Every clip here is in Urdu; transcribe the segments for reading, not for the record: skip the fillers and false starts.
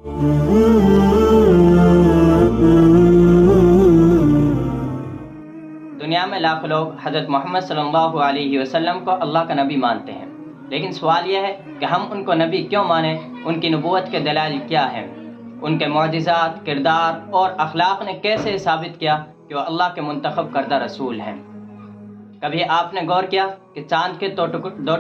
دنیا میں لاکھوں لوگ حضرت محمد صلی اللہ علیہ وسلم کو اللہ کا نبی مانتے ہیں، لیکن سوال یہ ہے کہ ہم ان کو نبی کیوں مانیں؟ ان کی نبوت کے دلائل کیا ہیں؟ ان کے معجزات، کردار اور اخلاق نے کیسے ثابت کیا کہ وہ اللہ کے منتخب کردہ رسول ہیں؟ کبھی آپ نے غور کیا کہ چاند کے دو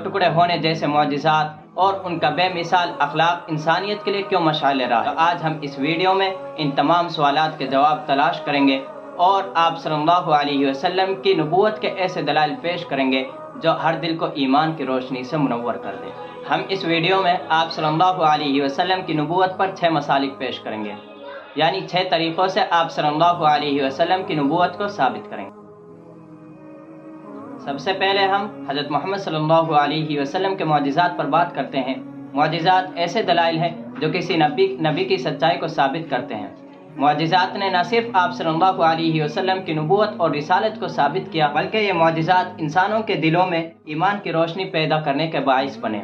ٹکڑے ہونے جیسے معجزات اور ان کا بے مثال اخلاق انسانیت کے لیے کیوں مشعل راہ ہے؟ تو آج ہم اس ویڈیو میں ان تمام سوالات کے جواب تلاش کریں گے اور آپ صلی اللہ علیہ وسلم کی نبوت کے ایسے دلائل پیش کریں گے جو ہر دل کو ایمان کی روشنی سے منور کر دے۔ ہم اس ویڈیو میں آپ صلی اللہ علیہ وسلم کی نبوت پر 6 مسالک پیش کریں گے، یعنی 6 طریقوں سے آپ صلی اللہ علیہ وسلم کی نبوت کو ثابت کریں گے۔ سب سے پہلے ہم حضرت محمد صلی اللہ علیہ وسلم کے معجزات پر بات کرتے ہیں۔ معجزات ایسے دلائل ہیں جو کسی نبی کی سچائی کو ثابت کرتے ہیں۔ معجزات نے نہ صرف آپ صلی اللہ علیہ وسلم کی نبوت اور رسالت کو ثابت کیا، بلکہ یہ معجزات انسانوں کے دلوں میں ایمان کی روشنی پیدا کرنے کے باعث بنے۔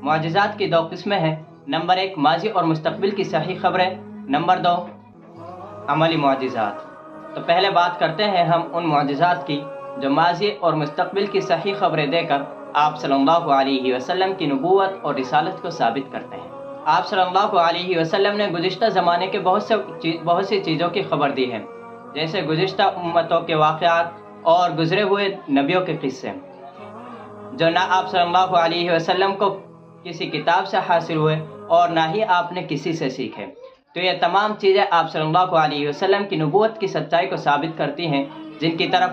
معجزات کی 2 قسمیں ہیں۔ نمبر 1 ماضی اور مستقبل کی صحیح خبریں، نمبر 2 عملی معجزات۔ تو پہلے بات کرتے ہیں ہم ان معجزات کی جو ماضی اور مستقبل کی صحیح خبریں دے کر آپ صلی اللہ علیہ وسلم کی نبوت اور رسالت کو ثابت کرتے ہیں۔ آپ صلی اللہ علیہ وسلم نے گزشتہ زمانے کے بہت سی چیزوں کی خبر دی ہے، جیسے گزشتہ امتوں کے واقعات اور گزرے ہوئے نبیوں کے قصے، جو نہ آپ صلی اللہ علیہ وسلم کو کسی کتاب سے حاصل ہوئے اور نہ ہی آپ نے کسی سے سیکھے۔ تو یہ تمام چیزیں آپ صلی اللہ علیہ وسلم کی نبوت کی سچائی کو ثابت کرتی ہیں، جن کی طرف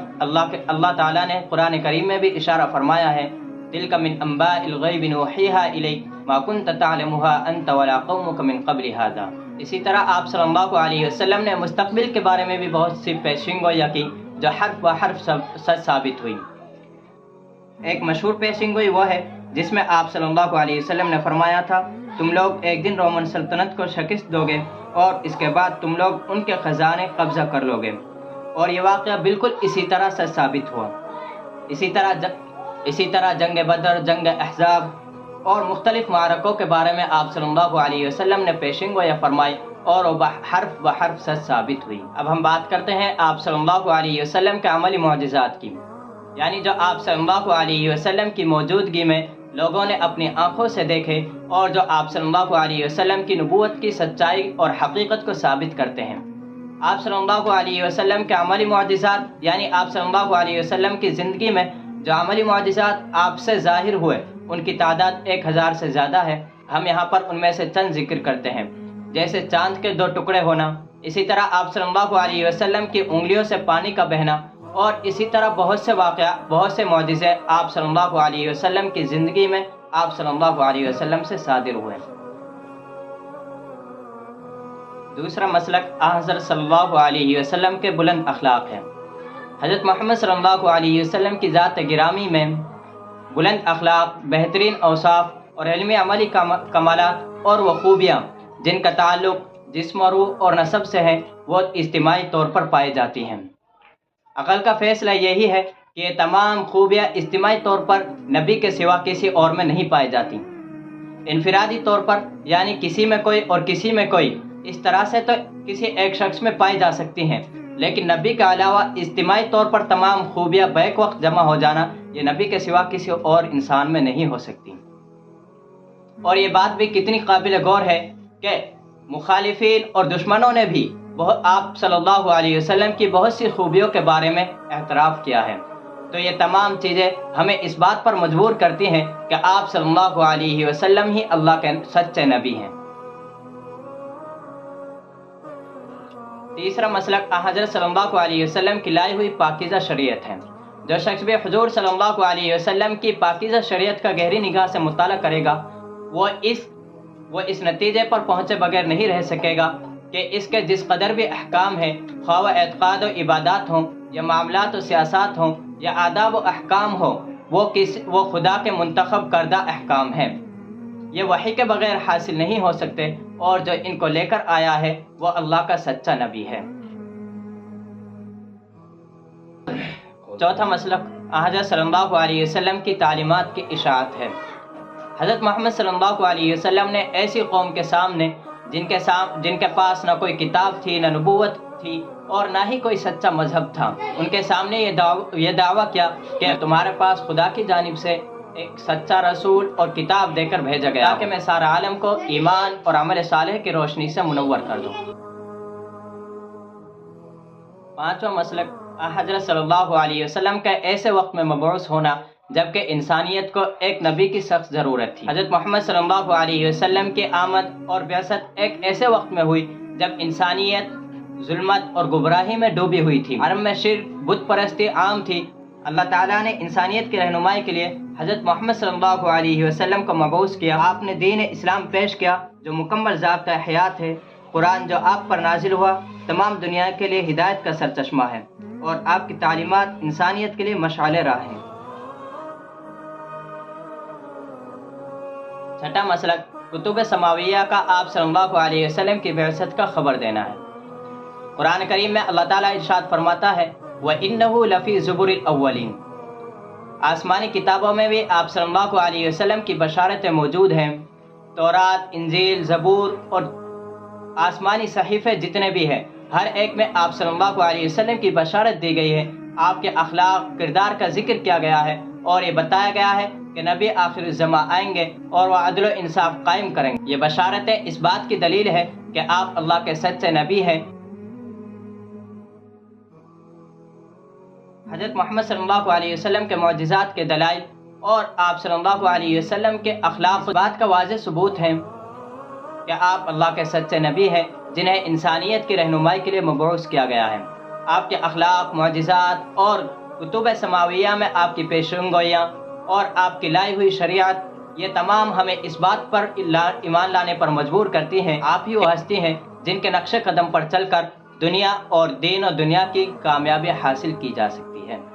اللہ تعالیٰ نے قرآن کریم میں بھی اشارہ فرمایا ہے، تِلْكَ مِنْ أَنْبَاءِ الْغَيْبِ نُوحِيهَا إِلَيْكَ مَا كُنْتَ تَعْلَمُهَا أَنْتَ وَلَا قَوْمُكَ مِنْ قَبْلِ هَذَا۔ اسی طرح آپ صلی اللہ علیہ وسلم نے مستقبل کے بارے میں بھی بہت سی پیشین گوئیاں کی جو حرف بحرف سچ ثابت ہوئی۔ ایک مشہور پیشین گوئی وہ ہے جس میں آپ صلی اللہ علیہ وسلم نے فرمایا تھا، تم لوگ ایک دن رومن سلطنت کو شکست دو گے اور اس کے بعد تم لوگ ان کے خزانے قبضہ کر لو گے، اور یہ واقعہ بالکل اسی طرح سچ ثابت ہوا۔ اسی طرح جنگ بدر، جنگ احزاب اور مختلف معرکوں کے بارے میں آپ صلی اللہ علیہ وسلم نے پیشین گوئیاں فرمائی اور وہ حرف بحرف سچ ثابت ہوئی۔ اب ہم بات کرتے ہیں آپ صلی اللہ علیہ وسلم کے عملی معجزات کی، یعنی جو آپ صلی اللہ علیہ وسلم کی موجودگی میں لوگوں نے اپنی آنکھوں سے دیکھے اور جو آپ صلی اللہ علیہ وسلم کی نبوت کی سچائی اور حقیقت کو ثابت کرتے ہیں۔ آپ صلی اللہ علیہ وسلم کے عملی معجزات، یعنی آپ صلی اللہ علیہ وسلم کی زندگی میں جو عملی معجزات آپ سے ظاہر ہوئے ان کی تعداد 1000 سے زیادہ ہے۔ ہم یہاں پر ان میں سے چند ذکر کرتے ہیں، جیسے چاند کے 2 ٹکڑے ہونا، اسی طرح آپ صلی اللہ علیہ وسلم کی انگلیوں سے پانی کا بہنا، اور اسی طرح بہت سے معجزے آپ صلی اللہ علیہ وسلم کی زندگی میں آپ صلی اللہ علیہ وسلم سے صادر ہوئے۔ دوسرا مسلک حضرت صلی اللہ علیہ وسلم کے بلند اخلاق ہے۔ حضرت محمد صلی اللہ علیہ وسلم کی ذات گرامی میں بلند اخلاق، بہترین اوصاف اور علمی عملی کمالات اور وہ خوبیاں جن کا تعلق جسم و روح اور نسب سے ہے، وہ اجتماعی طور پر پائی جاتی ہیں۔ عقل کا فیصلہ یہی ہے کہ یہ تمام خوبیاں اجتماعی طور پر نبی کے سوا کسی اور میں نہیں پائی جاتی۔ انفرادی طور پر، یعنی کسی میں کوئی اور کسی میں کوئی، اس طرح سے تو کسی ایک شخص میں پائی جا سکتی ہیں، لیکن نبی کے علاوہ اجتماعی طور پر تمام خوبیاں بیک وقت جمع ہو جانا یہ نبی کے سوا کسی اور انسان میں نہیں ہو سکتی۔ اور یہ بات بھی کتنی قابل غور ہے کہ مخالفین اور دشمنوں نے بھی آپ صلی اللہ علیہ وسلم کی بہت سی خوبیوں کے بارے میں اعتراف کیا ہے۔ تو یہ تمام چیزیں ہمیں اس بات پر مجبور کرتی ہیں کہ آپ صلی اللہ علیہ وسلم ہی اللہ کے سچے نبی ہیں۔ تیسرا مسلک حضرت صلی اللہ علیہ وسلم کی لائی ہوئی پاکیزہ شریعت ہے۔ جو شخص بھی حضور صلی اللہ علیہ وسلم کی پاکیزہ شریعت کا گہری نگاہ سے مطالعہ کرے گا، وہ اس نتیجے پر پہنچے بغیر نہیں رہ سکے گا کہ اس کے جس قدر بھی احکام ہیں، خواہ وہ اعتقاد و عبادات ہوں یا معاملات و سیاسات ہوں یا آداب و احکام ہوں، وہ خدا کے منتخب کردہ احکام ہیں۔ یہ وحی کے بغیر حاصل نہیں ہو سکتے، اور جو ان کو لے کر آیا ہے وہ اللہ کا سچا نبی ہے۔ چوتھا مسلک حضرت صلی اللہ علیہ وسلم کی تعلیمات کی اشاعت ہے۔ حضرت محمد صلی اللہ علیہ وسلم نے ایسی قوم کے سامنے جن کے پاس نہ کوئی کتاب تھی، نہ نبوت تھی، اور نہ ہی کوئی سچا مذہب تھا، ان کے سامنے یہ دعویٰ کیا کہ تمہارے پاس خدا کی جانب سے ایک سچا رسول اور کتاب دے کر بھیجا گیا تاکہ میں سارا عالم کو ایمان اور عمل صالح کی روشنی سے منور کر دوں۔ پانچواں مسلک، حضرت صلی اللہ علیہ وسلم کا ایسے وقت میں مبعوث ہونا جبکہ انسانیت کو ایک نبی کی سخت ضرورت تھی۔ حضرت محمد صلی اللہ علیہ وسلم کی آمد اور بعثت ایک ایسے وقت میں ہوئی جب انسانیت ظلمت اور گمراہی میں ڈوبی ہوئی تھی، عالم میں شرک، بت پرستی عام تھی۔ اللہ تعالیٰ نے انسانیت کی رہنمائی کے لیے حضرت محمد صلی اللہ علیہ وسلم کو مبعوث کیا۔ آپ نے دین اسلام پیش کیا جو مکمل ضابطہ حیات ہے۔ قرآن جو آپ پر نازل ہوا تمام دنیا کے لیے ہدایت کا سرچشمہ ہے، اور آپ کی تعلیمات انسانیت کے لیے مشعل راہ ہیں۔ چھٹا مسلک، کتب سماویہ کا آپ صلی اللہ علیہ وسلم کی بعثت کا خبر دینا ہے۔ قرآن کریم میں اللہ تعالیٰ ارشاد فرماتا ہے وَإِنَّهُ لَفِي زُبُرِ الْأَوَّلِينَ، آسمانی کتابوں میں بھی آپ صلی اللہ علیہ وسلم کی بشارتیں موجود ہیں۔ تورات، انجیل، زبور اور آسمانی صحیفے جتنے بھی ہیں، ہر ایک میں آپ صلی اللہ علیہ وسلم کی بشارت دی گئی ہے، آپ کے اخلاق، کردار کا ذکر کیا گیا ہے، اور یہ بتایا گیا ہے کہ نبی آخر الزماں آئیں گے اور وہ عدل و انصاف قائم کریں گے۔ یہ بشارتیں اس بات کی دلیل ہے کہ آپ اللہ کے سچے نبی ہیں۔ حضرت محمد صلی اللہ علیہ وسلم کے معجزات کے دلائل اور آپ صلی اللہ علیہ وسلم کے اخلاق بات کا واضح ثبوت ہے کہ آپ اللہ کے سچے نبی ہیں جنہیں انسانیت کی رہنمائی کے لیے مبعوث کیا گیا ہے۔ آپ کے اخلاق، معجزات اور کتب سماویہ میں آپ کی پیشن گوئیاں اور آپ کی لائی ہوئی شریعت، یہ تمام ہمیں اس بات پر ایمان لانے پر مجبور کرتی ہیں آپ ہی وہ ہستی ہیں جن کے نقش قدم پر چل کر دنیا اور دین و دنیا کی کامیابی حاصل کی جا سکتی ہے۔